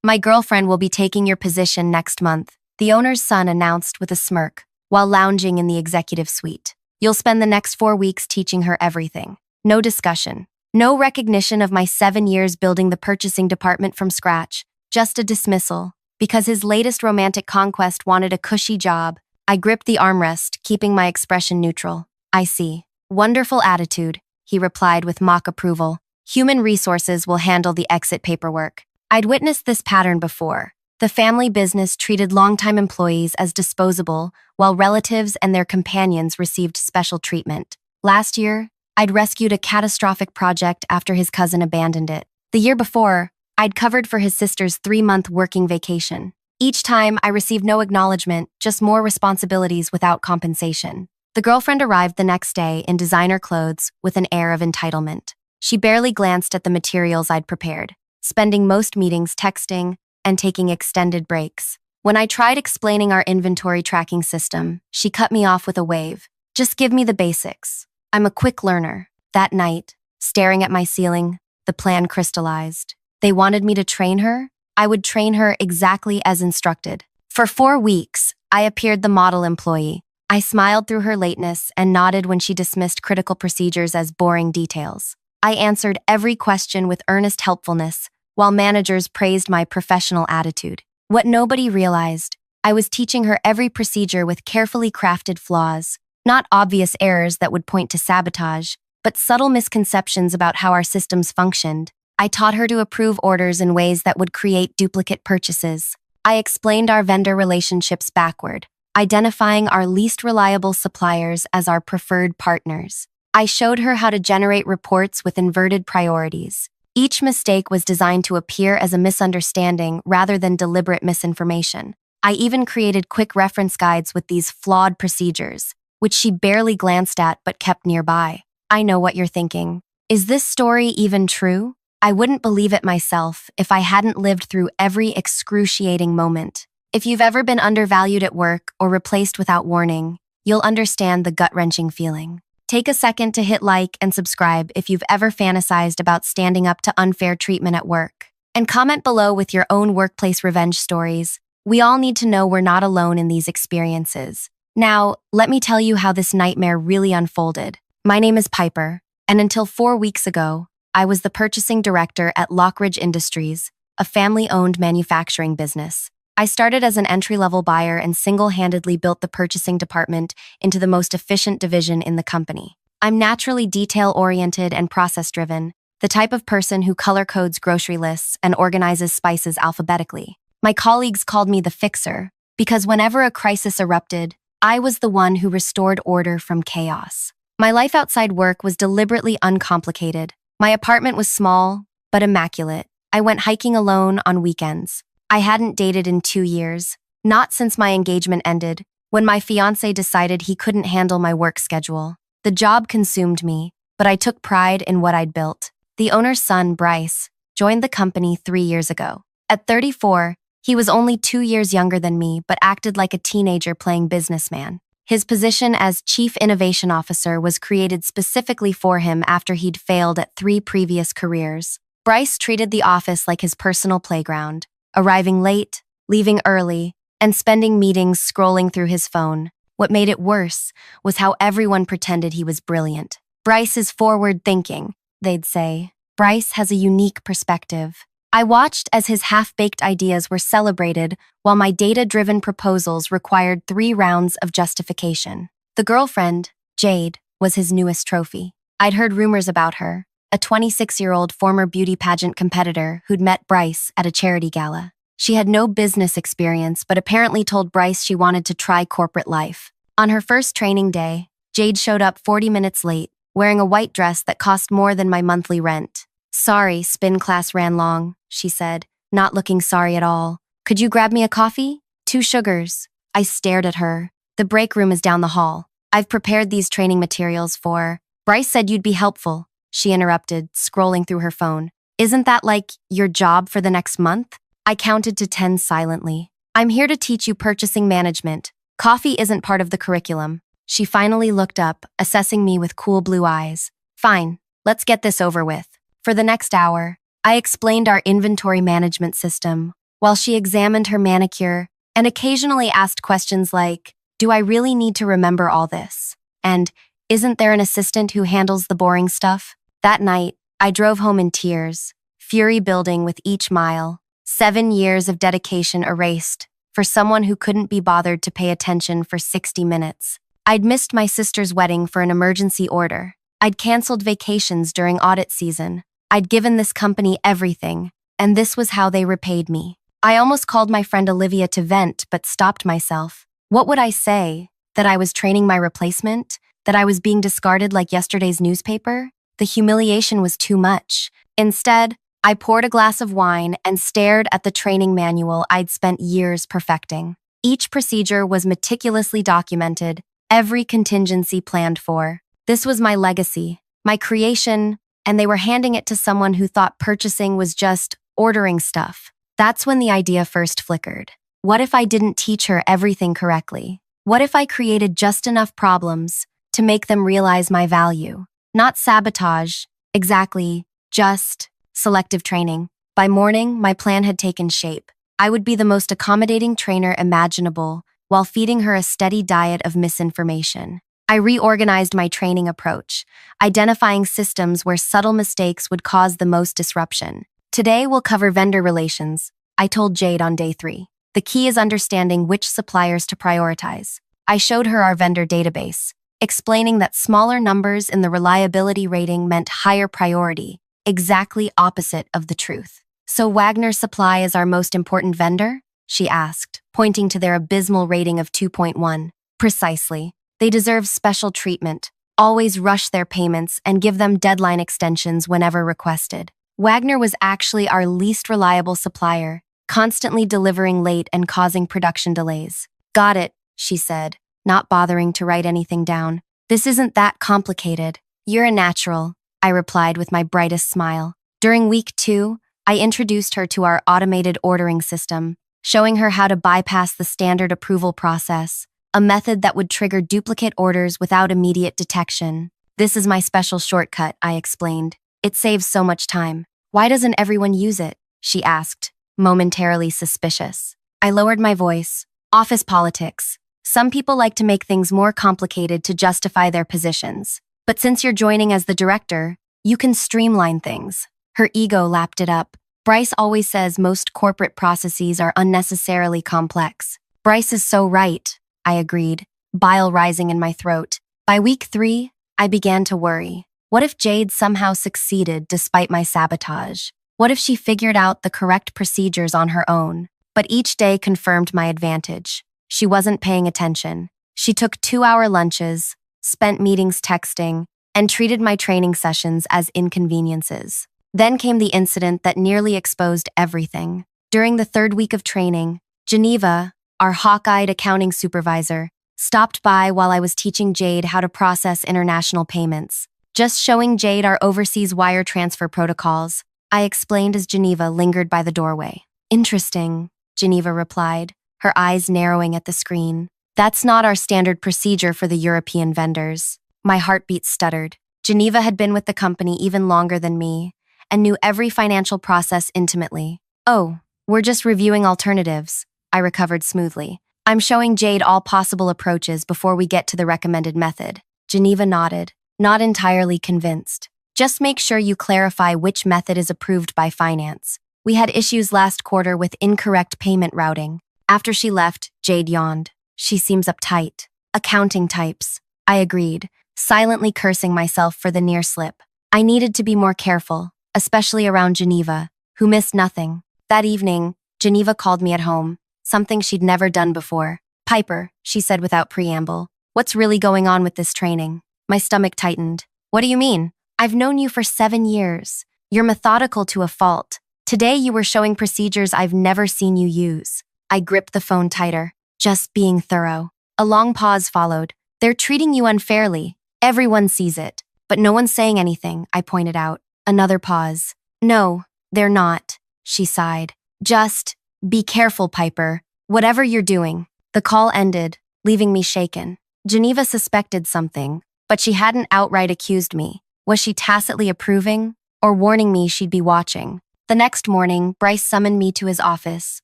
My girlfriend will be taking your position next month, the owner's son announced with a smirk, while lounging in the executive suite. You'll spend the next 4 weeks teaching her everything. No discussion. No recognition of my 7 years building the purchasing department from scratch. Just a dismissal. Because his latest romantic conquest wanted a cushy job, I gripped the armrest, keeping my expression neutral. I see. Wonderful attitude, he replied with mock approval. Human resources will handle the exit paperwork. I'd witnessed this pattern before. The family business treated longtime employees as disposable, while relatives and their companions received special treatment. Last year, I'd rescued a catastrophic project after his cousin abandoned it. The year before, I'd covered for his sister's 3-month working vacation. Each time, I received no acknowledgement, just more responsibilities without compensation. The girlfriend arrived the next day in designer clothes with an air of entitlement. She barely glanced at the materials I'd prepared, spending most meetings texting and taking extended breaks. When I tried explaining our inventory tracking system, she cut me off with a wave. Just give me the basics. I'm a quick learner. That night, staring at my ceiling, the plan crystallized. They wanted me to train her. I would train her exactly as instructed. For 4 weeks, I appeared the model employee. I smiled through her lateness and nodded when she dismissed critical procedures as boring details. I answered every question with earnest helpfulness, while managers praised my professional attitude. What nobody realized, I was teaching her every procedure with carefully crafted flaws, not obvious errors that would point to sabotage, but subtle misconceptions about how our systems functioned. I taught her to approve orders in ways that would create duplicate purchases. I explained our vendor relationships backward, identifying our least reliable suppliers as our preferred partners. I showed her how to generate reports with inverted priorities. Each mistake was designed to appear as a misunderstanding rather than deliberate misinformation. I even created quick reference guides with these flawed procedures, which she barely glanced at but kept nearby. I know what you're thinking. Is this story even true? I wouldn't believe it myself if I hadn't lived through every excruciating moment. If you've ever been undervalued at work or replaced without warning, you'll understand the gut-wrenching feeling. Take a second to hit like and subscribe if you've ever fantasized about standing up to unfair treatment at work. And comment below with your own workplace revenge stories. We all need to know we're not alone in these experiences. Now, let me tell you how this nightmare really unfolded. My name is Piper, and until 4 weeks ago, I was the purchasing director at Lockridge Industries, a family-owned manufacturing business. I started as an entry-level buyer and single-handedly built the purchasing department into the most efficient division in the company. I'm naturally detail-oriented and process-driven, the type of person who color codes grocery lists and organizes spices alphabetically. My colleagues called me the fixer, because whenever a crisis erupted, I was the one who restored order from chaos. My life outside work was deliberately uncomplicated. My apartment was small, but immaculate. I went hiking alone on weekends. I hadn't dated in 2 years, not since my engagement ended, when my fiancé decided he couldn't handle my work schedule. The job consumed me, but I took pride in what I'd built. The owner's son, Bryce, joined the company 3 years ago. At 34, he was only 2 years younger than me, but acted like a teenager playing businessman. His position as Chief Innovation Officer was created specifically for him after he'd failed at 3 previous careers. Bryce treated the office like his personal playground, arriving late, leaving early, and spending meetings scrolling through his phone. What made it worse was how everyone pretended he was brilliant. Bryce is forward-thinking, they'd say. Bryce has a unique perspective. I watched as his half-baked ideas were celebrated while my data-driven proposals required 3 rounds of justification. The girlfriend, Jade, was his newest trophy. I'd heard rumors about her, a 26-year-old former beauty pageant competitor who'd met Bryce at a charity gala. She had no business experience, but apparently told Bryce she wanted to try corporate life. On her first training day, Jade showed up 40 minutes late, wearing a white dress that cost more than my monthly rent. "Sorry, spin class ran long," she said, not looking sorry at all. "Could you grab me a coffee? 2 sugars." I stared at her. "The break room is down the hall. I've prepared these training materials for—" "Bryce said you'd be helpful," she interrupted, scrolling through her phone. "Isn't that like your job for the next month?" I counted to 10 silently. "I'm here to teach you purchasing management. Coffee isn't part of the curriculum." She finally looked up, assessing me with cool blue eyes. "Fine, let's get this over with." For the next hour, I explained our inventory management system, while she examined her manicure and occasionally asked questions like, "Do I really need to remember all this?" And, "Isn't there an assistant who handles the boring stuff?" That night, I drove home in tears, fury building with each mile. 7 years of dedication erased for someone who couldn't be bothered to pay attention for 60 minutes. I'd missed my sister's wedding for an emergency order. I'd canceled vacations during audit season. I'd given this company everything, and this was how they repaid me. I almost called my friend Olivia to vent, but stopped myself. What would I say? That I was training my replacement? That I was being discarded like yesterday's newspaper? The humiliation was too much. Instead, I poured a glass of wine and stared at the training manual I'd spent years perfecting. Each procedure was meticulously documented, every contingency planned for. This was my legacy, my creation, and they were handing it to someone who thought purchasing was just ordering stuff. That's when the idea first flickered. What if I didn't teach her everything correctly? What if I created just enough problems to make them realize my value? Not sabotage, exactly, just selective training. By morning, my plan had taken shape. I would be the most accommodating trainer imaginable while feeding her a steady diet of misinformation. I reorganized my training approach, identifying systems where subtle mistakes would cause the most disruption. Today, we'll cover vendor relations, I told Jade on day 3. The key is understanding which suppliers to prioritize. I showed her our vendor database, explaining that smaller numbers in the reliability rating meant higher priority, exactly opposite of the truth. "So Wagner Supply is our most important vendor?" she asked, pointing to their abysmal rating of 2.1. "Precisely. They deserve special treatment, always rush their payments, and give them deadline extensions whenever requested. Wagner was actually our least reliable supplier, constantly delivering late and causing production delays." "Got it," she said, not bothering to write anything down. "This isn't that complicated. You're a natural," I replied with my brightest smile. During week 2, I introduced her to our automated ordering system, showing her how to bypass the standard approval process, a method that would trigger duplicate orders without immediate detection. "This is my special shortcut," I explained. "It saves so much time." "Why doesn't everyone use it?" she asked, momentarily suspicious. I lowered my voice. "Office politics. Some people like to make things more complicated to justify their positions. But since you're joining as the director, you can streamline things." Her ego lapped it up. "Bryce always says most corporate processes are unnecessarily complex." "Bryce is so right," I agreed, bile rising in my throat. By week 3, I began to worry. What if Jade somehow succeeded despite my sabotage? What if she figured out the correct procedures on her own? But each day confirmed my advantage. She wasn't paying attention. She took 2-hour lunches, spent meetings texting, and treated my training sessions as inconveniences. Then came the incident that nearly exposed everything. During the 3rd week of training, Geneva, our hawk-eyed accounting supervisor, stopped by while I was teaching Jade how to process international payments. Just showing Jade our overseas wire transfer protocols, I explained as Geneva lingered by the doorway. "Interesting," Geneva replied, her eyes narrowing at the screen. "That's not our standard procedure for the European vendors." My heartbeat stuttered. Geneva had been with the company even longer than me and knew every financial process intimately. "Oh, we're just reviewing alternatives," I recovered smoothly. "I'm showing Jade all possible approaches before we get to the recommended method." Geneva nodded, not entirely convinced. "Just make sure you clarify which method is approved by finance. We had issues last quarter with incorrect payment routing." After she left, Jade yawned. "She seems uptight." "Accounting types," I agreed, silently cursing myself for the near slip. I needed to be more careful, especially around Geneva, who missed nothing. That evening, Geneva called me at home, something she'd never done before. "Piper," she said without preamble, "what's really going on with this training?" My stomach tightened. "What do you mean? I've known you for 7 years. You're methodical to a fault. Today you were showing procedures I've never seen you use." I gripped the phone tighter, just being thorough. A long pause followed. "They're treating you unfairly. Everyone sees it. But no one's saying anything," I pointed out. Another pause. "No, they're not," she sighed. "Just be careful, Piper. Whatever you're doing." The call ended, leaving me shaken. Geneva suspected something, but she hadn't outright accused me. Was she tacitly approving or warning me she'd be watching? The next morning, Bryce summoned me to his office,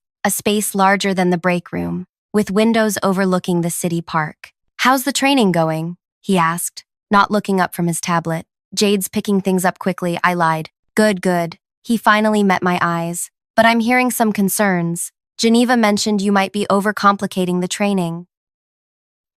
a space larger than the break room, with windows overlooking the city park. "How's the training going?" he asked, not looking up from his tablet. "Jade's picking things up quickly," I lied. "Good, good." He finally met my eyes. "But I'm hearing some concerns. Geneva mentioned you might be overcomplicating the training."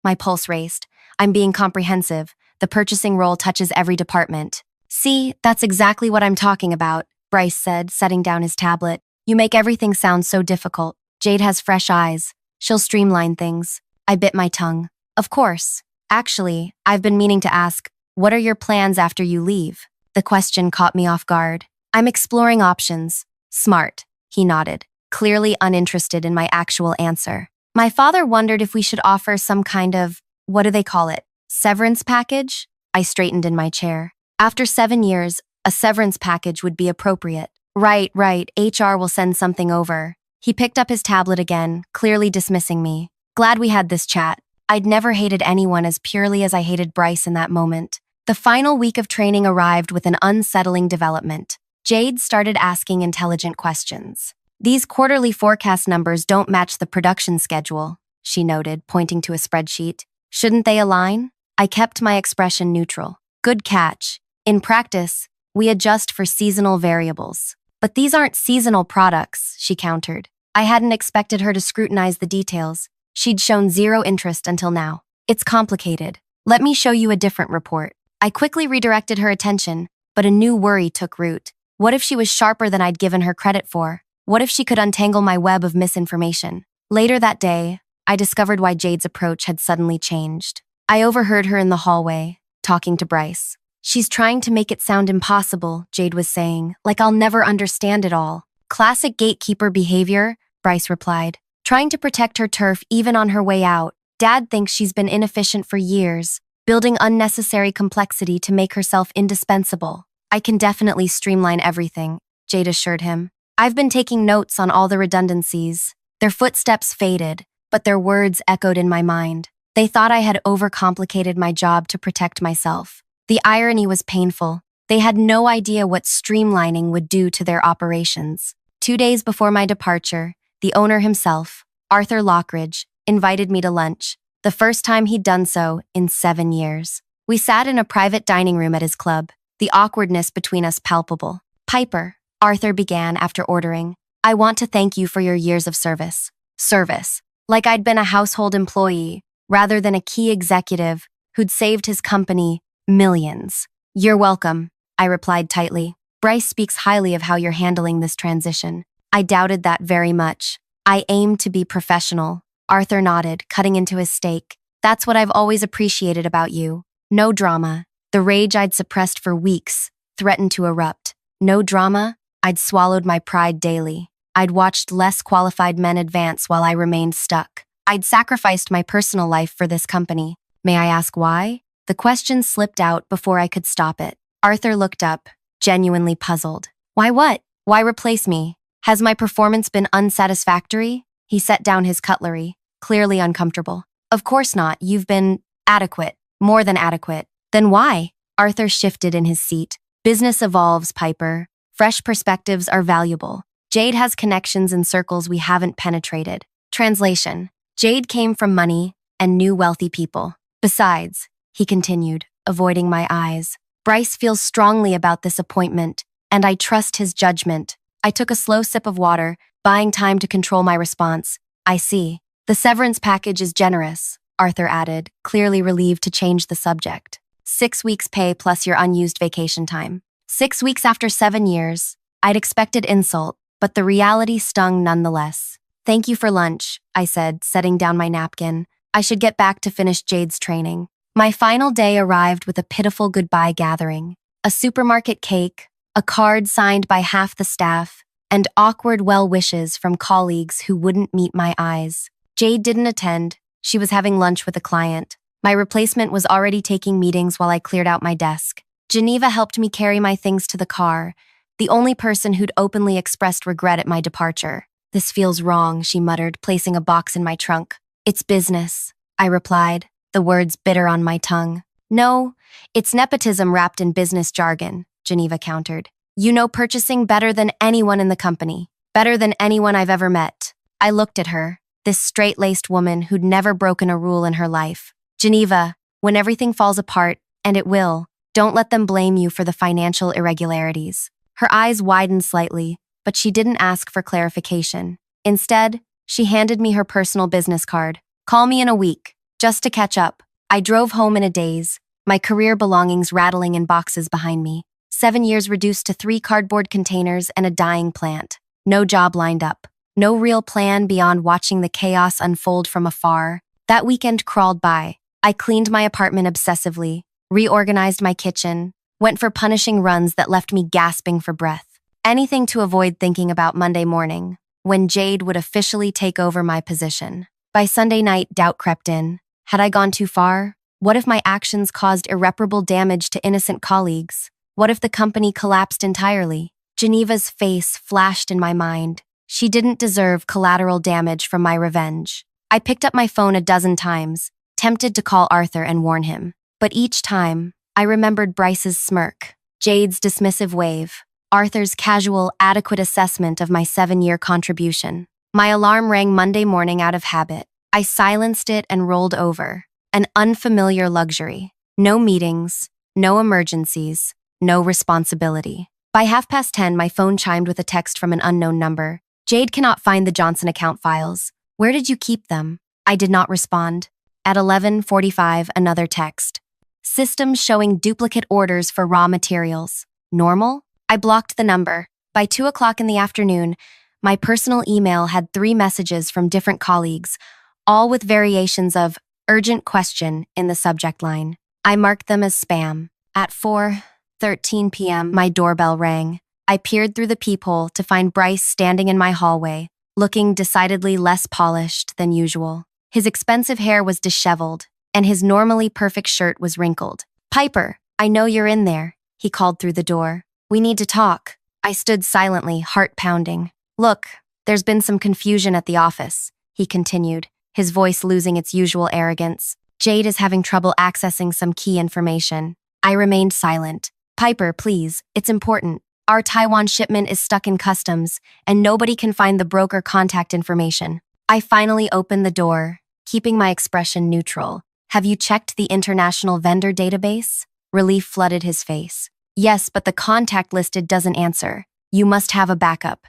My pulse raced. "I'm being comprehensive. The purchasing role touches every department." "See, that's exactly what I'm talking about," Bryce said, setting down his tablet. "You make everything sound so difficult. Jade has fresh eyes. She'll streamline things." I bit my tongue. "Of course. Actually, I've been meaning to ask, what are your plans after you leave?" The question caught me off guard. "I'm exploring options." "Smart," he nodded, clearly uninterested in my actual answer. "My father wondered if we should offer some kind of, what do they call it, severance package?" I straightened in my chair. "After 7 years, a severance package would be appropriate." Right, HR will send something over." He picked up his tablet again, clearly dismissing me. Glad we had this chat. I'd never hated anyone as purely as I hated Bryce in that moment. The final week of training arrived with an unsettling development. Jade started asking intelligent questions. "These quarterly forecast numbers don't match the production schedule," she noted, pointing to a spreadsheet. "Shouldn't they align?" I kept my expression neutral. "Good catch. In practice, we adjust for seasonal variables." "But these aren't seasonal products," she countered. I hadn't expected her to scrutinize the details. She'd shown zero interest until now. "It's complicated. Let me show you a different report." I quickly redirected her attention, but a new worry took root. What if she was sharper than I'd given her credit for? What if she could untangle my web of misinformation? Later that day, I discovered why Jade's approach had suddenly changed. I overheard her in the hallway, talking to Bryce. "She's trying to make it sound impossible," Jade was saying, "like I'll never understand it all." "Classic gatekeeper behavior," Bryce replied. "Trying to protect her turf even on her way out. Dad thinks she's been inefficient for years, building unnecessary complexity to make herself indispensable." "I can definitely streamline everything," Jade assured him. "I've been taking notes on all the redundancies." Their footsteps faded, but their words echoed in my mind. They thought I had overcomplicated my job to protect myself. The irony was painful. They had no idea what streamlining would do to their operations. 2 days before my departure, the owner himself, Arthur Lockridge, invited me to lunch, the first time he'd done so in 7 years. We sat in a private dining room at his club, the awkwardness between us palpable. "Piper," Arthur began after ordering, "I want to thank you for your years of service." Service. Like I'd been a household employee, rather than a key executive who'd saved his company millions. "You're welcome," I replied tightly. "Bryce speaks highly of how you're handling this transition." I doubted that very much. "I aim to be professional," Arthur nodded, cutting into his steak. "That's what I've always appreciated about you. No drama." The rage I'd suppressed for weeks threatened to erupt. No drama? I'd swallowed my pride daily. I'd watched less qualified men advance while I remained stuck. I'd sacrificed my personal life for this company. May I ask why? The question slipped out before I could stop it. Arthur looked up, genuinely puzzled. "Why what? Why replace me? Has my performance been unsatisfactory?" He set down his cutlery, clearly uncomfortable. "Of course not. You've been adequate, more than adequate." "Then why?" Arthur shifted in his seat. "Business evolves, Piper. Fresh perspectives are valuable. Jade has connections in circles we haven't penetrated." Translation: Jade came from money and knew wealthy people. "Besides," he continued, avoiding my eyes, "Bryce feels strongly about this appointment, and I trust his judgment." I took a slow sip of water, buying time to control my response. "I see. The severance package is generous," Arthur added, clearly relieved to change the subject. 6 weeks pay plus your unused vacation time. 6 weeks after 7 years. I'd expected insult, but the reality stung nonetheless. "Thank you for lunch," I said, setting down my napkin. I should get back to finish Jade's training. My final day arrived with a pitiful goodbye gathering. A supermarket cake, a card signed by half the staff, and awkward well wishes from colleagues who wouldn't meet my eyes. Jade didn't attend. She was having lunch with a client. My replacement was already taking meetings while I cleared out my desk. Geneva helped me carry my things to the car, the only person who'd openly expressed regret at my departure. "This feels wrong," she muttered, placing a box in my trunk. "It's business," I replied, the words bitter on my tongue. "No, it's nepotism wrapped in business jargon," Geneva countered. "You know purchasing better than anyone in the company, better than anyone I've ever met." I looked at her, this straight-laced woman who'd never broken a rule in her life. Geneva, when everything falls apart, and it will, don't let them blame you for the financial irregularities. Her eyes widened slightly, but she didn't ask for clarification. Instead, she handed me her personal business card. Call me in a week, just to catch up. I drove home in a daze, my career belongings rattling in boxes behind me. 7 years reduced to 3 cardboard containers and a dying plant. No job lined up. No real plan beyond watching the chaos unfold from afar. That weekend crawled by. I cleaned my apartment obsessively, reorganized my kitchen, went for punishing runs that left me gasping for breath. Anything to avoid thinking about Monday morning, when Jade would officially take over my position. By Sunday night, doubt crept in. Had I gone too far? What if my actions caused irreparable damage to innocent colleagues? What if the company collapsed entirely? Geneva's face flashed in my mind. She didn't deserve collateral damage from my revenge. I picked up my phone a dozen times, tempted to call Arthur and warn him. But each time, I remembered Bryce's smirk, Jade's dismissive wave, Arthur's casual, adequate assessment of my 7-year contribution. My alarm rang Monday morning out of habit. I silenced it and rolled over. An unfamiliar luxury. No meetings, no emergencies, no responsibility. By 10:30, my phone chimed with a text from an unknown number. Jade cannot find the Johnson account files. Where did you keep them? I did not respond. At 11:45, another text. Systems showing duplicate orders for raw materials. Normal? I blocked the number. By 2 o'clock in the afternoon, my personal email had 3 messages from different colleagues, all with variations of urgent question in the subject line. I marked them as spam. At 4:13 p.m., my doorbell rang. I peered through the peephole to find Bryce standing in my hallway, looking decidedly less polished than usual. His expensive hair was disheveled, and his normally perfect shirt was wrinkled. "Piper, I know you're in there," he called through the door. "We need to talk." I stood silently, heart pounding. "Look, there's been some confusion at the office," he continued, his voice losing its usual arrogance. "Jade is having trouble accessing some key information." I remained silent. "Piper, please, it's important. Our Taiwan shipment is stuck in customs, and nobody can find the broker contact information." I finally opened the door, keeping my expression neutral. "Have you checked the international vendor database?" Relief flooded his face. "Yes, but the contact listed doesn't answer. You must have a backup."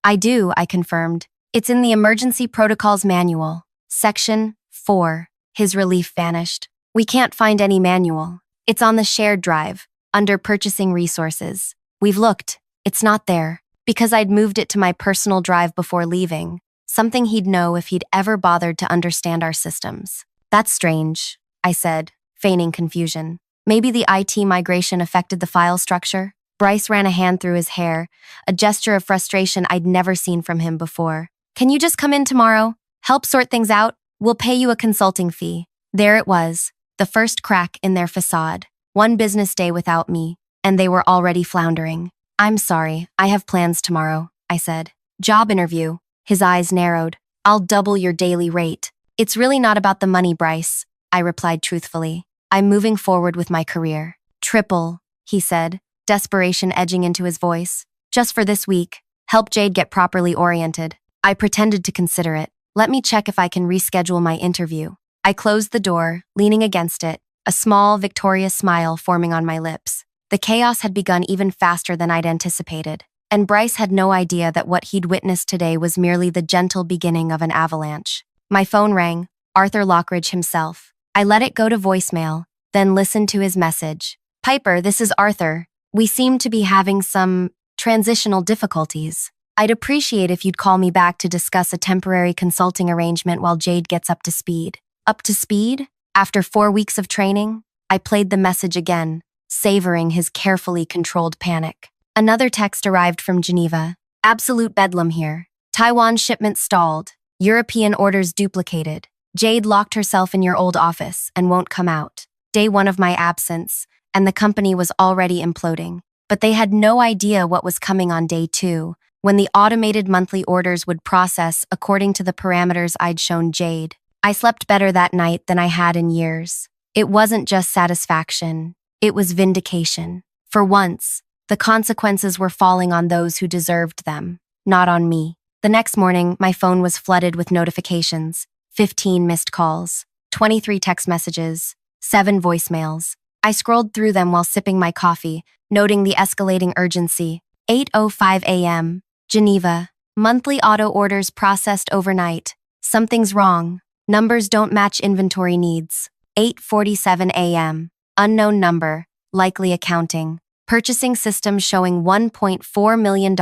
"I do," I confirmed. "It's in the Emergency Protocols Manual. Section 4. His relief vanished. "We can't find any manual. It's on the shared drive, under Purchasing Resources. We've looked. It's not there." Because I'd moved it to my personal drive before leaving, something he'd know if he'd ever bothered to understand our systems. "That's strange," I said, feigning confusion. "Maybe the IT migration affected the file structure?" Bryce ran a hand through his hair, a gesture of frustration I'd never seen from him before. "Can you just come in tomorrow? Help sort things out? We'll pay you a consulting fee." There it was, the first crack in their facade. One business day without me, and they were already floundering. "I'm sorry, I have plans tomorrow," I said. "Job interview." His eyes narrowed. "I'll double your daily rate." "It's really not about the money, Bryce," I replied truthfully. "I'm moving forward with my career." "Triple," he said, desperation edging into his voice. "Just for this week. Help Jade get properly oriented." I pretended to consider it. "Let me check if I can reschedule my interview." I closed the door, leaning against it, a small, victorious smile forming on my lips. The chaos had begun even faster than I'd anticipated, and Bryce had no idea that what he'd witnessed today was merely the gentle beginning of an avalanche. My phone rang, Arthur Lockridge himself. I let it go to voicemail, then listened to his message. "Piper, this is Arthur. We seem to be having some transitional difficulties. I'd appreciate if you'd call me back to discuss a temporary consulting arrangement while Jade gets up to speed." Up to speed? After 4 weeks of training? I played the message again, savoring his carefully controlled panic. Another text arrived from Geneva. "Absolute bedlam here. Taiwan shipment stalled. European orders duplicated. Jade locked herself in your old office and won't come out. Day 1 of my absence, and the company was already imploding. But they had no idea what was coming on day 2, when the automated monthly orders would process according to the parameters I'd shown Jade. I slept better that night than I had in years. It wasn't just satisfaction, it was vindication. For once, the consequences were falling on those who deserved them, not on me. The next morning, my phone was flooded with notifications: 15 missed calls, 23 text messages, 7 voicemails. I scrolled through them while sipping my coffee, noting the escalating urgency. 8:05 a.m. Geneva. Monthly auto orders processed overnight. Something's wrong. Numbers don't match inventory needs. 8:47 a.m. Unknown number, likely accounting. Purchasing system showing $1.4 million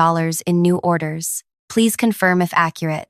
in new orders. Please confirm if accurate.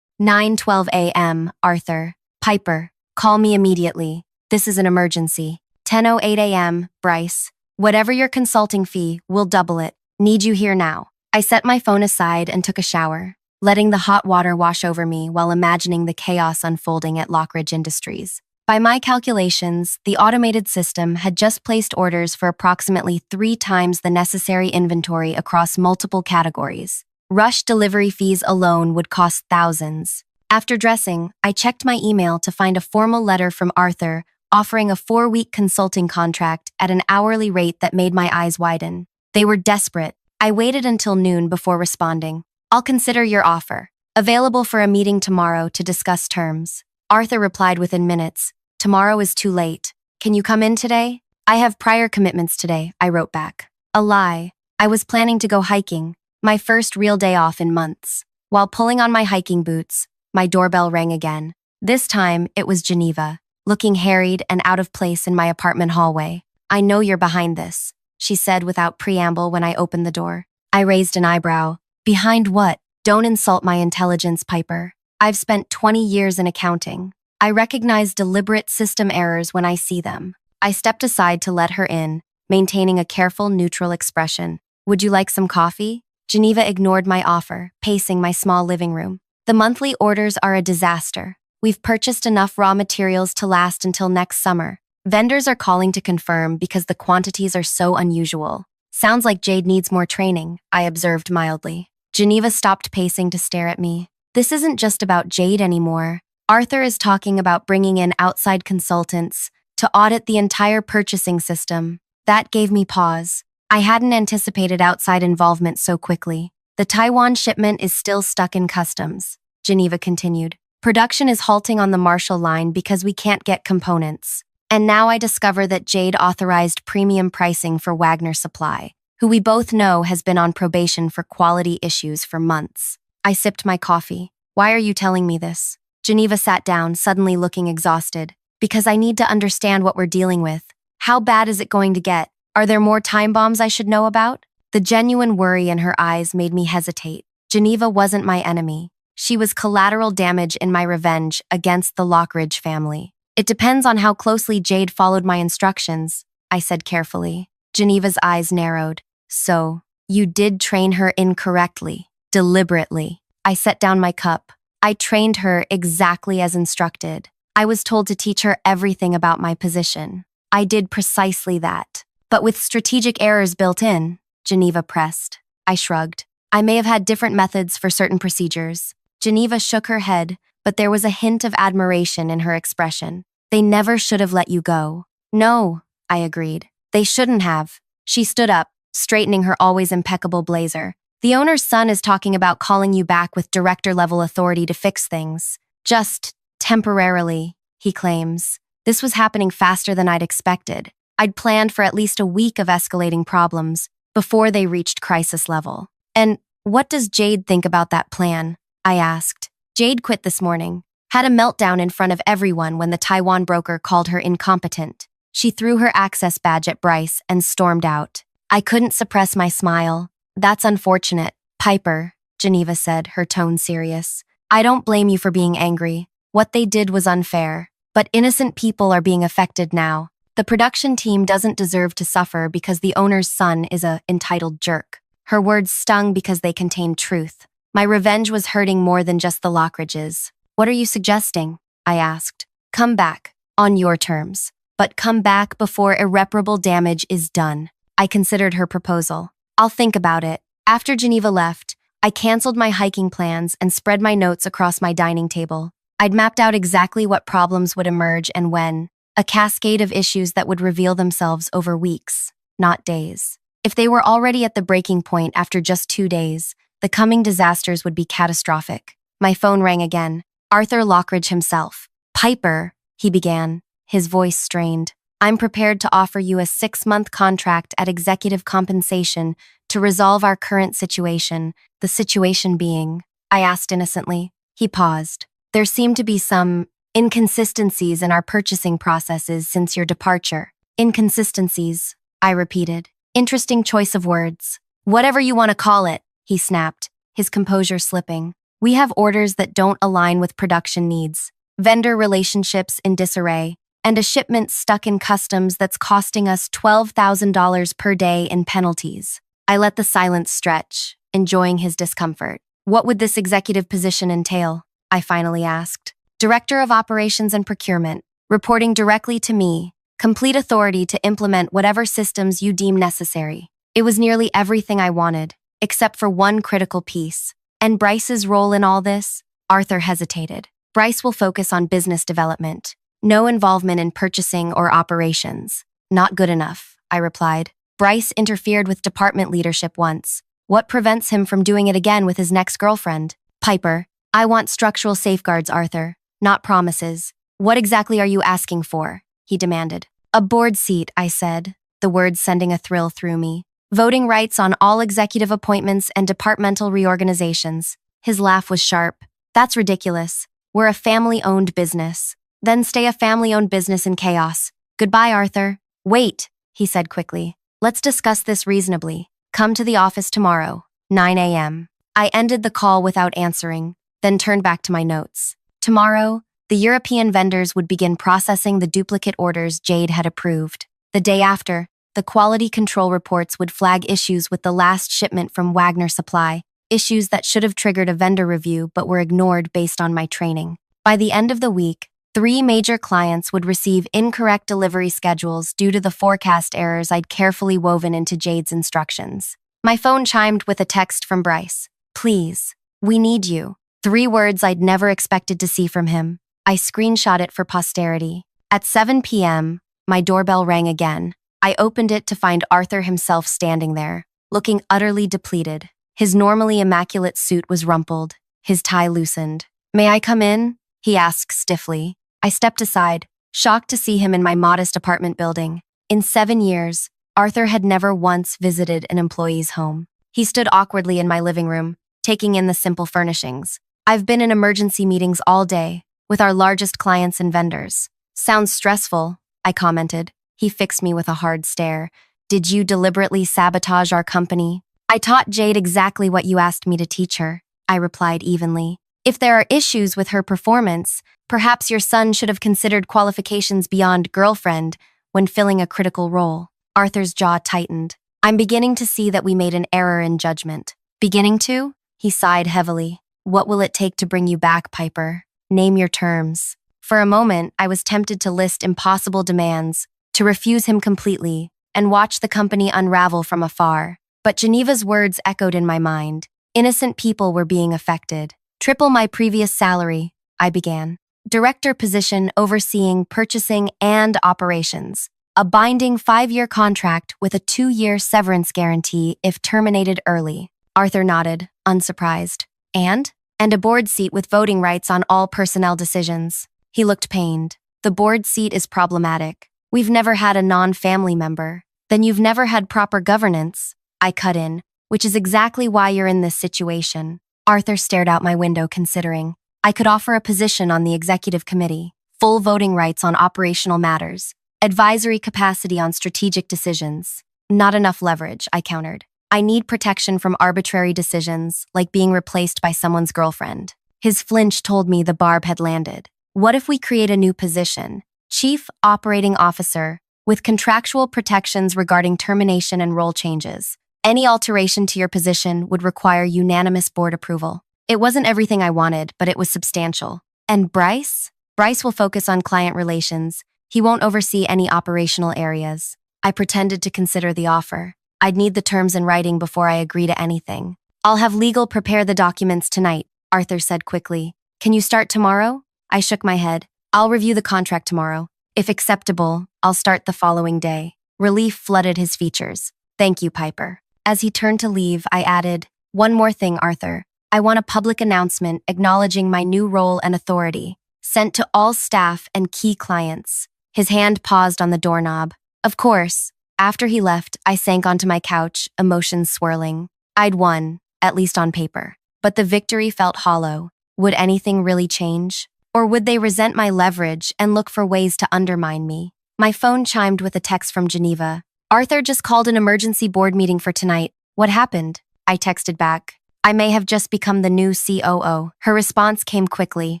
9:12 a.m. Arthur. Piper. Call me immediately. This is an emergency. 10:08 a.m. Bryce. Whatever your consulting fee, we'll double it. Need you here now. I set my phone aside and took a shower, letting the hot water wash over me while imagining the chaos unfolding at Lockridge Industries. By my calculations, the automated system had just placed orders for approximately 3 times the necessary inventory across multiple categories. Rush delivery fees alone would cost thousands. After dressing, I checked my email to find a formal letter from Arthur offering a 4-week consulting contract at an hourly rate that made my eyes widen. They were desperate. I waited until noon before responding. I'll consider your offer. Available for a meeting tomorrow to discuss terms. Arthur replied within minutes. Tomorrow is too late. Can you come in today? I have prior commitments today, I wrote back. A lie. I was planning to go hiking, my first real day off in months. While pulling on my hiking boots, my doorbell rang again. This time, it was Geneva, looking harried and out of place in my apartment hallway. I know you're behind this, she said without preamble when I opened the door. I raised an eyebrow. Behind what? Don't insult my intelligence, Piper. I've spent 20 years in accounting. I recognize deliberate system errors when I see them. I stepped aside to let her in, maintaining a careful, neutral expression. Would you like some coffee? Geneva ignored my offer, pacing my small living room. The monthly orders are a disaster. We've purchased enough raw materials to last until next summer. Vendors are calling to confirm because the quantities are so unusual. Sounds like Jade needs more training, I observed mildly. Geneva stopped pacing to stare at me. This isn't just about Jade anymore. Arthur is talking about bringing in outside consultants to audit the entire purchasing system. That gave me pause. I hadn't anticipated outside involvement so quickly. The Taiwan shipment is still stuck in customs, Geneva continued. Production is halting on the Marshall line because we can't get components. And now I discover that Jade authorized premium pricing for Wagner Supply, who we both know has been on probation for quality issues for months. I sipped my coffee. Why are you telling me this? Geneva sat down, suddenly looking exhausted. Because I need to understand what we're dealing with. How bad is it going to get? Are there more time bombs I should know about? The genuine worry in her eyes made me hesitate. Geneva wasn't my enemy. She was collateral damage in my revenge against the Lockridge family. It depends on how closely Jade followed my instructions, I said carefully. Geneva's eyes narrowed. So, you did train her incorrectly, deliberately. I set down my cup. I trained her exactly as instructed. I was told to teach her everything about my position. I did precisely that. But with strategic errors built in, Geneva pressed. I shrugged. I may have had different methods for certain procedures. Geneva shook her head, but there was a hint of admiration in her expression. They never should have let you go. No, I agreed. They shouldn't have. She stood up, straightening her always impeccable blazer. The owner's son is talking about calling you back with director-level authority to fix things. Just temporarily, he claims. This was happening faster than I'd expected. I'd planned for at least a week of escalating problems before they reached crisis level. And what does Jade think about that plan? I asked. Jade quit this morning. Had a meltdown in front of everyone when the Taiwan broker called her incompetent. She threw her access badge at Bryce and stormed out. I couldn't suppress my smile. That's unfortunate, Piper, Geneva said, her tone serious. I don't blame you for being angry. What they did was unfair. But innocent people are being affected now. The production team doesn't deserve to suffer because the owner's son is a entitled jerk. Her words stung because they contained truth. My revenge was hurting more than just the Lockridges. What are you suggesting? I asked. Come back, on your terms. But come back before irreparable damage is done. I considered her proposal. I'll think about it. After Geneva left, I canceled my hiking plans and spread my notes across my dining table. I'd mapped out exactly what problems would emerge and when, a cascade of issues that would reveal themselves over weeks, not days. If they were already at the breaking point after just 2 days, The coming disasters would be catastrophic. My phone rang again. Arthur Lockridge himself. Piper, he began, his voice strained. I'm prepared to offer you a 6-month contract at executive compensation to resolve our current situation, the situation being, I asked innocently. He paused. There seemed to be some inconsistencies in our purchasing processes since your departure. Inconsistencies, I repeated. Interesting choice of words. Whatever you want to call it, he snapped, his composure slipping. We have orders that don't align with production needs, vendor relationships in disarray, and a shipment stuck in customs that's costing us $12,000 per day in penalties. I let the silence stretch, enjoying his discomfort. What would this executive position entail? I finally asked. Director of Operations and Procurement, reporting directly to me, complete authority to implement whatever systems you deem necessary. It was nearly everything I wanted, except for one critical piece. And Bryce's role in all this? Arthur hesitated. Bryce will focus on business development. No involvement in purchasing or operations. Not good enough, I replied. Bryce interfered with department leadership once. What prevents him from doing it again with his next girlfriend? Piper, I want structural safeguards, Arthur, not promises. What exactly are you asking for? He demanded. A board seat, I said, the words sending a thrill through me. Voting rights on all executive appointments and departmental reorganizations. His laugh was sharp. That's ridiculous. We're a family-owned business. Then stay a family-owned business in chaos. Goodbye, Arthur. Wait, he said quickly. Let's discuss this reasonably. Come to the office tomorrow, 9 a.m. I ended the call without answering, then turned back to my notes. Tomorrow, the European vendors would begin processing the duplicate orders Jade had approved. The day after, the quality control reports would flag issues with the last shipment from Wagner Supply, issues that should have triggered a vendor review but were ignored based on my training. By the end of the week, 3 major clients would receive incorrect delivery schedules due to the forecast errors I'd carefully woven into Jade's instructions. My phone chimed with a text from Bryce. Please, we need you. 3 words I'd never expected to see from him. I screenshot it for posterity. At 7 p.m., my doorbell rang again. I opened it to find Arthur himself standing there, looking utterly depleted. His normally immaculate suit was rumpled, his tie loosened. May I come in? He asked stiffly. I stepped aside, shocked to see him in my modest apartment building. In 7 years, Arthur had never once visited an employee's home. He stood awkwardly in my living room, taking in the simple furnishings. I've been in emergency meetings all day, with our largest clients and vendors. Sounds stressful, I commented. He fixed me with a hard stare. Did you deliberately sabotage our company? I taught Jade exactly what you asked me to teach her, I replied evenly. If there are issues with her performance, perhaps your son should have considered qualifications beyond girlfriend when filling a critical role. Arthur's jaw tightened. I'm beginning to see that we made an error in judgment. Beginning to? He sighed heavily. What will it take to bring you back, Piper? Name your terms. For a moment, I was tempted to list impossible demands, to refuse him completely, and watch the company unravel from afar. But Geneva's words echoed in my mind. Innocent people were being affected. Triple my previous salary, I began. Director position overseeing purchasing and operations. A binding 5-year contract with a 2-year severance guarantee if terminated early. Arthur nodded, unsurprised. And a board seat with voting rights on all personnel decisions. He looked pained. The board seat is problematic. We've never had a non-family member. Then you've never had proper governance. I cut in, which is exactly why you're in this situation. Arthur stared out my window considering. I could offer a position on the executive committee, full voting rights on operational matters, advisory capacity on strategic decisions. Not enough leverage, I countered. I need protection from arbitrary decisions, like being replaced by someone's girlfriend. His flinch told me the barb had landed. What if we create a new position, Chief Operating Officer, with contractual protections regarding termination and role changes? Any alteration to your position would require unanimous board approval. It wasn't everything I wanted, but it was substantial. And Bryce? Bryce will focus on client relations. He won't oversee any operational areas. I pretended to consider the offer. I'd need the terms in writing before I agree to anything. I'll have legal prepare the documents tonight, Arthur said quickly. Can you start tomorrow? I shook my head. I'll review the contract tomorrow. If acceptable, I'll start the following day. Relief flooded his features. Thank you, Piper. As he turned to leave, I added, One more thing, Arthur. I want a public announcement acknowledging my new role and authority, sent to all staff and key clients. His hand paused on the doorknob. Of course, after he left, I sank onto my couch, emotions swirling. I'd won, at least on paper. But the victory felt hollow. Would anything really change? Or would they resent my leverage and look for ways to undermine me? My phone chimed with a text from Geneva. Arthur just called an emergency board meeting for tonight. What happened? I texted back. I may have just become the new COO. Her response came quickly.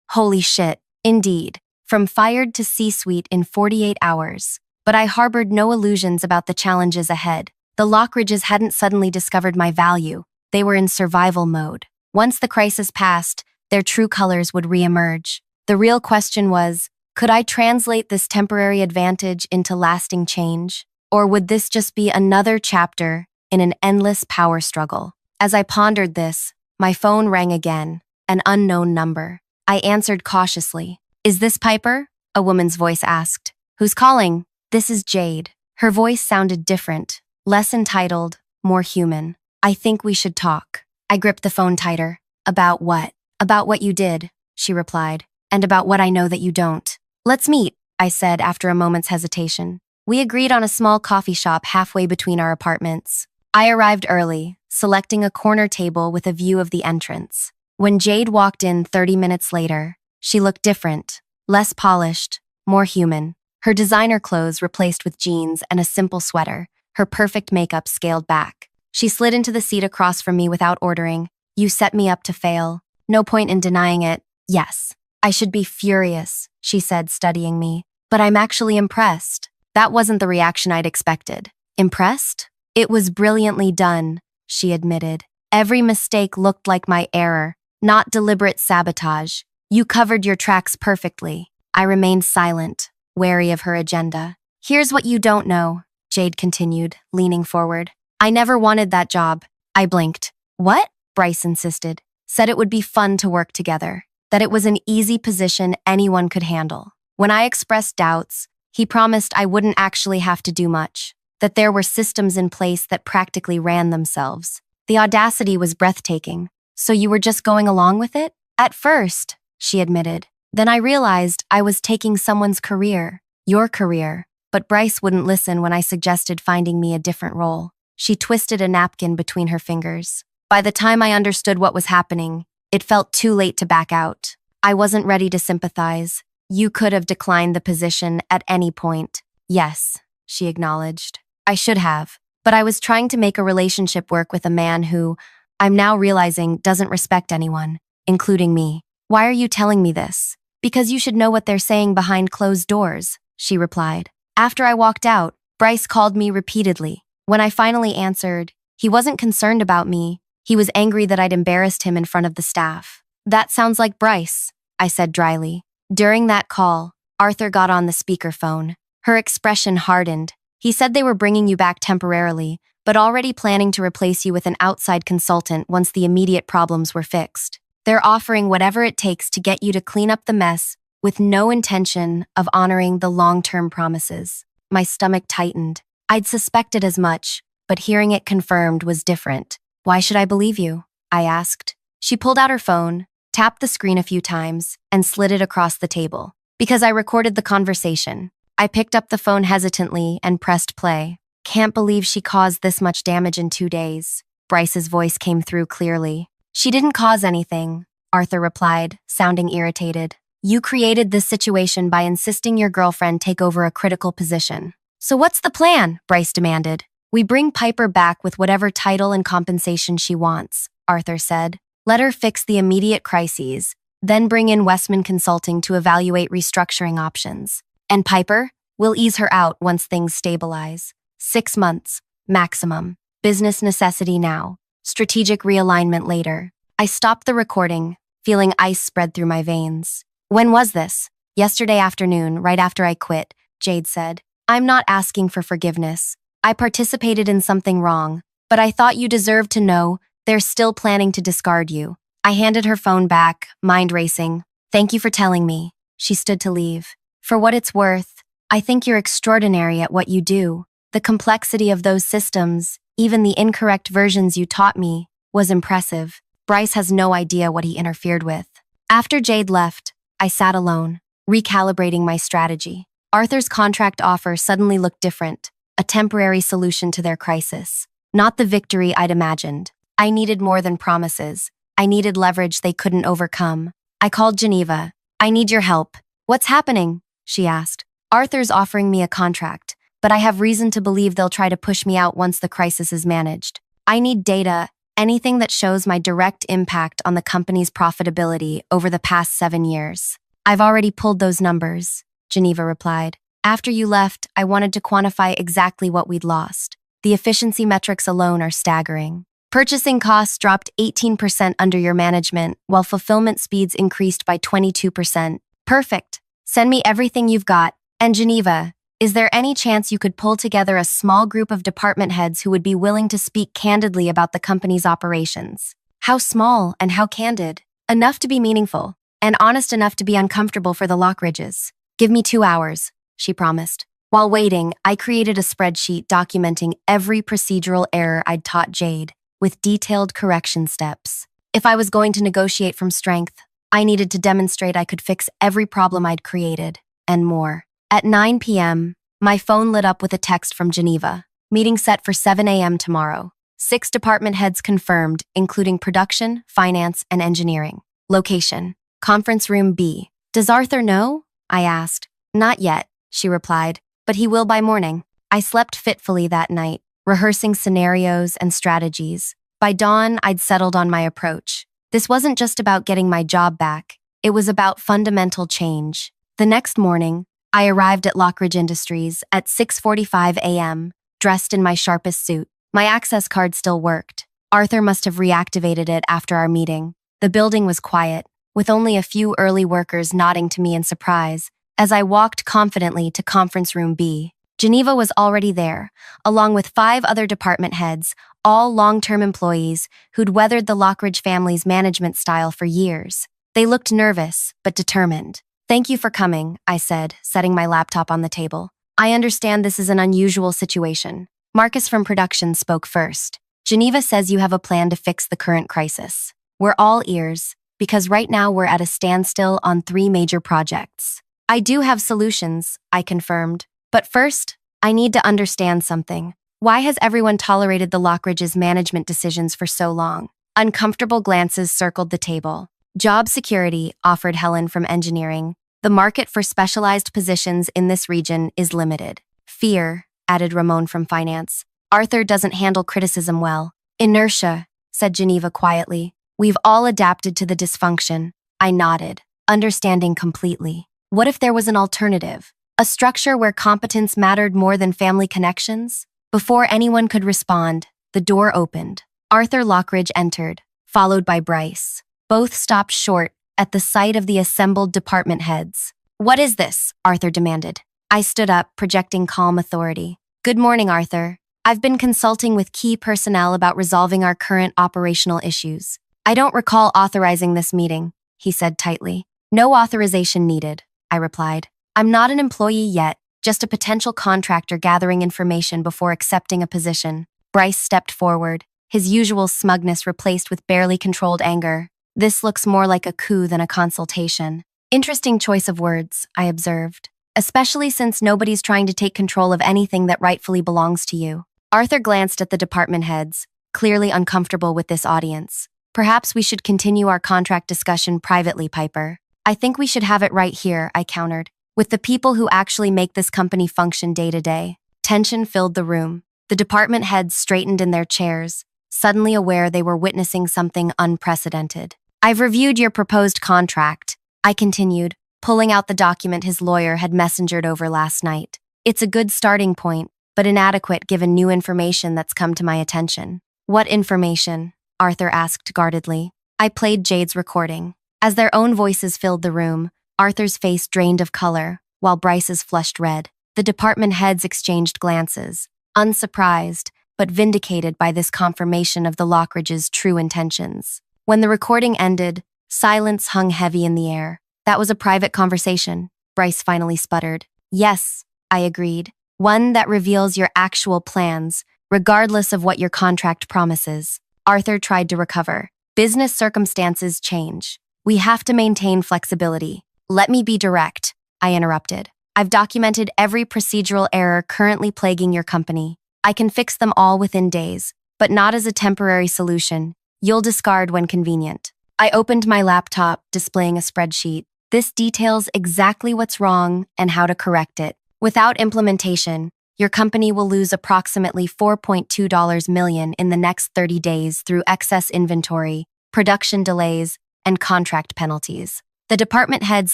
Holy shit. Indeed. From fired to C-suite in 48 hours. But I harbored no illusions about the challenges ahead. The Lockridges hadn't suddenly discovered my value. They were in survival mode. Once the crisis passed, their true colors would reemerge. The real question was, could I translate this temporary advantage into lasting change? Or would this just be another chapter in an endless power struggle? As I pondered this, my phone rang again, an unknown number. I answered cautiously. Is this Piper? A woman's voice asked. Who's calling? This is Jade. Her voice sounded different, less entitled, more human. I think we should talk. I gripped the phone tighter. About what? About what you did, she replied, and about what I know that you don't. Let's meet, I said after a moment's hesitation. We agreed on a small coffee shop halfway between our apartments. I arrived early, selecting a corner table with a view of the entrance. When Jade walked in 30 minutes later, she looked different, less polished, more human. Her designer clothes replaced with jeans and a simple sweater, her perfect makeup scaled back. She slid into the seat across from me without ordering. You set me up to fail. No point in denying it. Yes. I should be furious, she said, studying me. But I'm actually impressed. That wasn't the reaction I'd expected. Impressed? It was brilliantly done, she admitted. Every mistake looked like my error, not deliberate sabotage. You covered your tracks perfectly. I remained silent, wary of her agenda. Here's what you don't know, Jade continued, leaning forward. I never wanted that job. I blinked. What? Bryce insisted. Said it would be fun to work together. That it was an easy position anyone could handle. When I expressed doubts, he promised I wouldn't actually have to do much. That there were systems in place that practically ran themselves. The audacity was breathtaking. So you were just going along with it? At first, she admitted. Then I realized I was taking someone's career, your career. But Bryce wouldn't listen when I suggested finding me a different role. She twisted a napkin between her fingers. By the time I understood what was happening, it felt too late to back out. I wasn't ready to sympathize. You could have declined the position at any point. Yes, she acknowledged. I should have. But I was trying to make a relationship work with a man who, I'm now realizing, doesn't respect anyone, including me. Why are you telling me this? Because you should know what they're saying behind closed doors, she replied. After I walked out, Bryce called me repeatedly. When I finally answered, he wasn't concerned about me. He was angry that I'd embarrassed him in front of the staff. That sounds like Bryce, I said dryly. During that call, Arthur got on the speakerphone. Her expression hardened. He said they were bringing you back temporarily, but already planning to replace you with an outside consultant once the immediate problems were fixed. They're offering whatever it takes to get you to clean up the mess with no intention of honoring the long-term promises. My stomach tightened. I'd suspected as much, but hearing it confirmed was different. Why should I believe you? I asked. She pulled out her phone, tapped the screen a few times, and slid it across the table. Because I recorded the conversation. I picked up the phone hesitantly and pressed play. Can't believe she caused this much damage in 2 days. Bryce's voice came through clearly. She didn't cause anything, Arthur replied, sounding irritated. You created this situation by insisting your girlfriend take over a critical position. So what's the plan? Bryce demanded. We bring Piper back with whatever title and compensation she wants, Arthur said. Let her fix the immediate crises, then bring in Westman Consulting to evaluate restructuring options. And Piper? We'll ease her out once things stabilize. 6 months, maximum. Business necessity now. Strategic realignment later. I stopped the recording, feeling ice spread through my veins. When was this? Yesterday afternoon, right after I quit, Jade said. I'm not asking for forgiveness. I participated in something wrong, but I thought you deserved to know they're still planning to discard you. I handed her phone back, mind racing. Thank you for telling me. She stood to leave. For what it's worth, I think you're extraordinary at what you do. The complexity of those systems, even the incorrect versions you taught me, was impressive. Bryce has no idea what he interfered with. After Jade left, I sat alone, recalibrating my strategy. Arthur's contract offer suddenly looked different, a temporary solution to their crisis. Not the victory I'd imagined. I needed more than promises. I needed leverage they couldn't overcome. I called Geneva. "I need your help." "What's happening?" she asked. "Arthur's offering me a contract, but I have reason to believe they'll try to push me out once the crisis is managed. I need data, anything that shows my direct impact on the company's profitability over the past 7 years." "I've already pulled those numbers," Geneva replied. "After you left, I wanted to quantify exactly what we'd lost. The efficiency metrics alone are staggering. Purchasing costs dropped 18% under your management, while fulfillment speeds increased by 22%. Perfect. Send me everything you've got. And Geneva, is there any chance you could pull together a small group of department heads who would be willing to speak candidly about the company's operations? How small and how candid? Enough to be meaningful, and honest enough to be uncomfortable for the Lockridges. Give me 2 hours, she promised. While waiting, I created a spreadsheet documenting every procedural error I'd taught Jade, with detailed correction steps. If I was going to negotiate from strength, I needed to demonstrate I could fix every problem I'd created, and more. At 9 p.m., my phone lit up with a text from Geneva. "Meeting set for 7 a.m. tomorrow. 6 department heads confirmed, including production, finance, and engineering. Location: Conference Room B. "Does Arthur know?" I asked. "Not yet," she replied, "but he will by morning." I slept fitfully that night, rehearsing scenarios and strategies. By dawn, I'd settled on my approach. This wasn't just about getting my job back. It was about fundamental change. The next morning, I arrived at Lockridge Industries at 6:45 a.m., dressed in my sharpest suit. My access card still worked. Arthur must have reactivated it after our meeting. The building was quiet, with only a few early workers nodding to me in surprise as I walked confidently to Conference Room B. Geneva was already there, along with 5 other department heads, all long-term employees who'd weathered the Lockridge family's management style for years. They looked nervous, but determined. "Thank you for coming," I said, setting my laptop on the table. "I understand this is an unusual situation." Marcus from production spoke first. "Geneva says you have a plan to fix the current crisis. We're all ears, because right now we're at a standstill on 3 major projects." "I do have solutions," I confirmed. "But first, I need to understand something. Why has everyone tolerated the Lockridge's management decisions for so long?" Uncomfortable glances circled the table. "Job security," offered Helen from engineering. "The market for specialized positions in this region is limited." "Fear," added Ramon from finance. "Arthur doesn't handle criticism well." "Inertia," said Geneva quietly. "We've all adapted to the dysfunction." I nodded, understanding completely. What if there was an alternative? A structure where competence mattered more than family connections? Before anyone could respond, the door opened. Arthur Lockridge entered, followed by Bryce. Both stopped short at the sight of the assembled department heads. "What is this?" Arthur demanded. I stood up, projecting calm authority. "Good morning, Arthur. I've been consulting with key personnel about resolving our current operational issues. I don't recall authorizing this meeting," he said tightly. "No authorization needed," I replied. "I'm not an employee yet, just a potential contractor gathering information before accepting a position." Bryce stepped forward, his usual smugness replaced with barely controlled anger. "This looks more like a coup than a consultation." "Interesting choice of words," I observed, "especially since nobody's trying to take control of anything that rightfully belongs to you." Arthur glanced at the department heads, clearly uncomfortable with this audience. "Perhaps we should continue our contract discussion privately, Piper." "I think we should have it right here," I countered, "with the people who actually make this company function day to day." Tension filled the room. The department heads straightened in their chairs, suddenly aware they were witnessing something unprecedented. "I've reviewed your proposed contract," I continued, pulling out the document his lawyer had messengered over last night. "It's a good starting point, but inadequate given new information that's come to my attention." "What information?" Arthur asked guardedly. I played Jade's recording. As their own voices filled the room, Arthur's face drained of color, while Bryce's flushed red. The department heads exchanged glances, unsurprised, but vindicated by this confirmation of the Lockridge's true intentions. When the recording ended, silence hung heavy in the air. "That was a private conversation," Bryce finally sputtered. "Yes," I agreed. "One that reveals your actual plans, regardless of what your contract promises." Arthur tried to recover. Business circumstances change. We have to maintain flexibility. Let me be direct, I interrupted. I've documented every procedural error currently plaguing your company. I can fix them all within days, but not as a temporary solution. You'll discard when convenient. I opened my laptop, displaying a spreadsheet. This details exactly what's wrong and how to correct it. Without implementation, your company will lose approximately $4.2 million in the next 30 days through excess inventory, production delays, and contract penalties. The department heads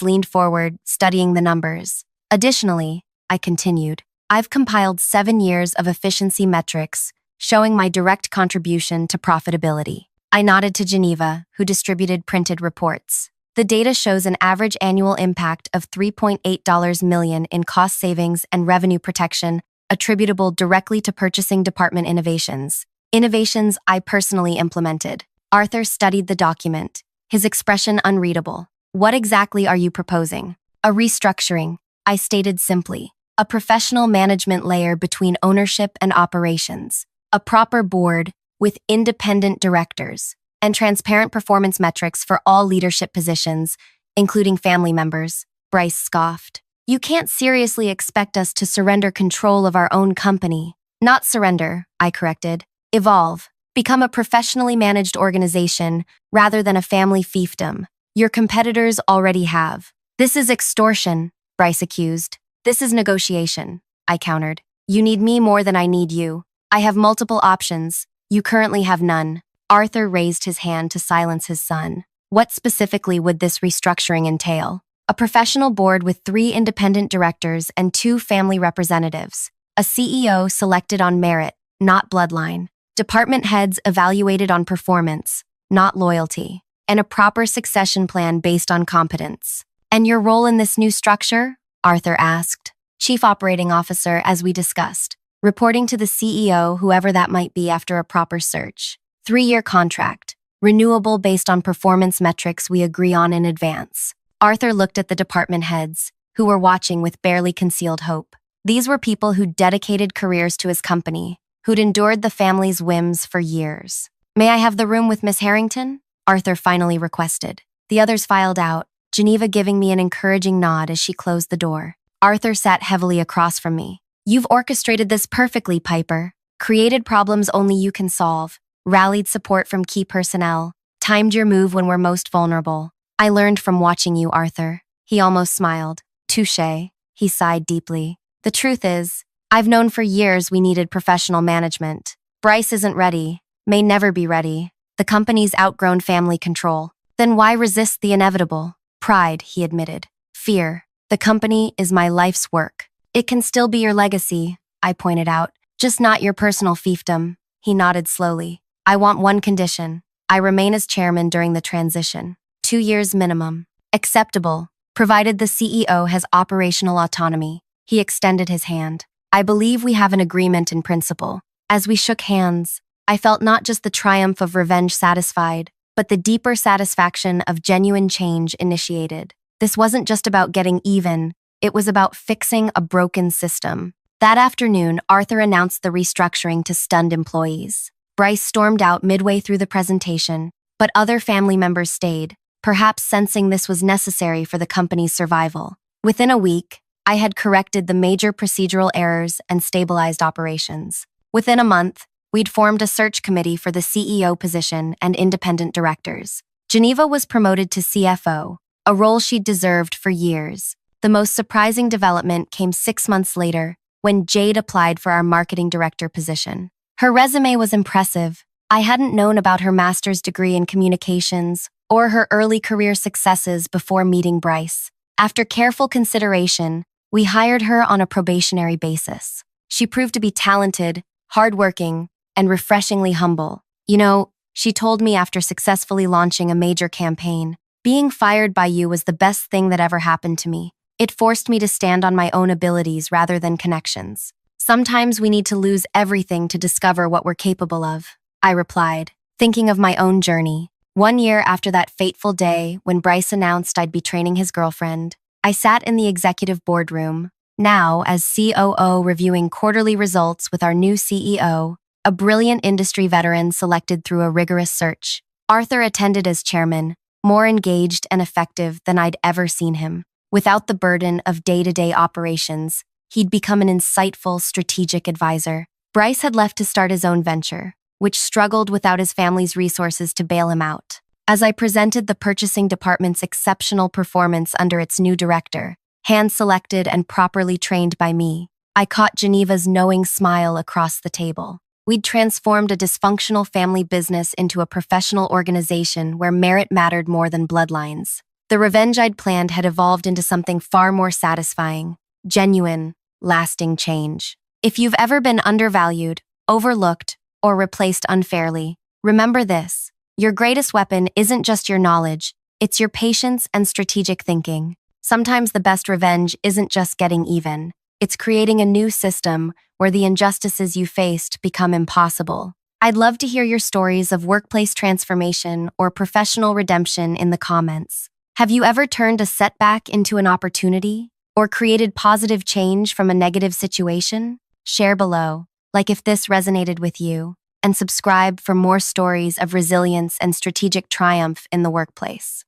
leaned forward, studying the numbers. Additionally, I continued, I've compiled 7 years of efficiency metrics, showing my direct contribution to profitability. I nodded to Geneva, who distributed printed reports. The data shows an average annual impact of $3.8 million in cost savings and revenue protection attributable directly to purchasing department innovations. Innovations I personally implemented. Arthur studied the document, his expression unreadable. What exactly are you proposing? A restructuring, I stated simply. A professional management layer between ownership and operations. A proper board with independent directors, and transparent performance metrics for all leadership positions, including family members. Bryce scoffed. You can't seriously expect us to surrender control of our own company. Not surrender, I corrected. Evolve. Become a professionally managed organization rather than a family fiefdom. Your competitors already have. This is extortion, Bryce accused. This is negotiation, I countered. You need me more than I need you. I have multiple options. You currently have none. Arthur raised his hand to silence his son. What specifically would this restructuring entail? A professional board with 3 independent directors and 2 family representatives. A CEO selected on merit, not bloodline. Department heads evaluated on performance, not loyalty. And a proper succession plan based on competence. And your role in this new structure? Arthur asked. Chief Operating Officer, as we discussed. Reporting to the CEO, whoever that might be after a proper search. 3-year contract. Renewable based on performance metrics we agree on in advance. Arthur looked at the department heads, who were watching with barely concealed hope. These were people who'd dedicated careers to his company, who'd endured the family's whims for years. May I have the room with Miss Harrington? Arthur finally requested. The others filed out, Geneva giving me an encouraging nod as she closed the door. Arthur sat heavily across from me. You've orchestrated this perfectly, Piper. Created problems only you can solve. Rallied support from key personnel. Timed your move when we're most vulnerable. I learned from watching you, Arthur. He almost smiled. Touché. He sighed deeply. The truth is, I've known for years we needed professional management. Bryce isn't ready. May never be ready. The company's outgrown family control. Then why resist the inevitable? Pride, he admitted. Fear. The company is my life's work. It can still be your legacy, I pointed out. Just not your personal fiefdom. He nodded slowly. I want one condition. I remain as chairman during the transition. 2 years minimum. Acceptable, provided the CEO has operational autonomy. He extended his hand. I believe we have an agreement in principle. As we shook hands, I felt not just the triumph of revenge satisfied, but the deeper satisfaction of genuine change initiated. This wasn't just about getting even, it was about fixing a broken system. That afternoon, Arthur announced the restructuring to stunned employees. Bryce stormed out midway through the presentation, but other family members stayed, perhaps sensing this was necessary for the company's survival. Within a week, I had corrected the major procedural errors and stabilized operations. Within a month, we'd formed a search committee for the CEO position and independent directors. Geneva was promoted to CFO, a role she'd deserved for years. The most surprising development came 6 months later, when Jade applied for our marketing director position. Her resume was impressive. I hadn't known about her master's degree in communications or her early career successes before meeting Bryce. After careful consideration, we hired her on a probationary basis. She proved to be talented, hardworking, and refreshingly humble. You know, she told me after successfully launching a major campaign, being fired by you was the best thing that ever happened to me. It forced me to stand on my own abilities rather than connections. Sometimes we need to lose everything to discover what we're capable of, I replied, thinking of my own journey. 1 year after that fateful day when Bryce announced I'd be training his girlfriend, I sat in the executive boardroom, now as COO reviewing quarterly results with our new CEO, a brilliant industry veteran selected through a rigorous search. Arthur attended as chairman, more engaged and effective than I'd ever seen him. Without the burden of day-to-day operations, he'd become an insightful, strategic advisor. Bryce had left to start his own venture, which struggled without his family's resources to bail him out. As I presented the purchasing department's exceptional performance under its new director, hand-selected and properly trained by me, I caught Geneva's knowing smile across the table. We'd transformed a dysfunctional family business into a professional organization where merit mattered more than bloodlines. The revenge I'd planned had evolved into something far more satisfying, genuine, lasting change. If you've ever been undervalued, overlooked, or replaced unfairly, remember this: your greatest weapon isn't just your knowledge, it's your patience and strategic thinking. Sometimes the best revenge isn't just getting even, it's creating a new system where the injustices you faced become impossible. I'd love to hear your stories of workplace transformation or professional redemption in the comments. Have you ever turned a setback into an opportunity or created positive change from a negative situation? Share below, like if this resonated with you, and subscribe for more stories of resilience and strategic triumph in the workplace.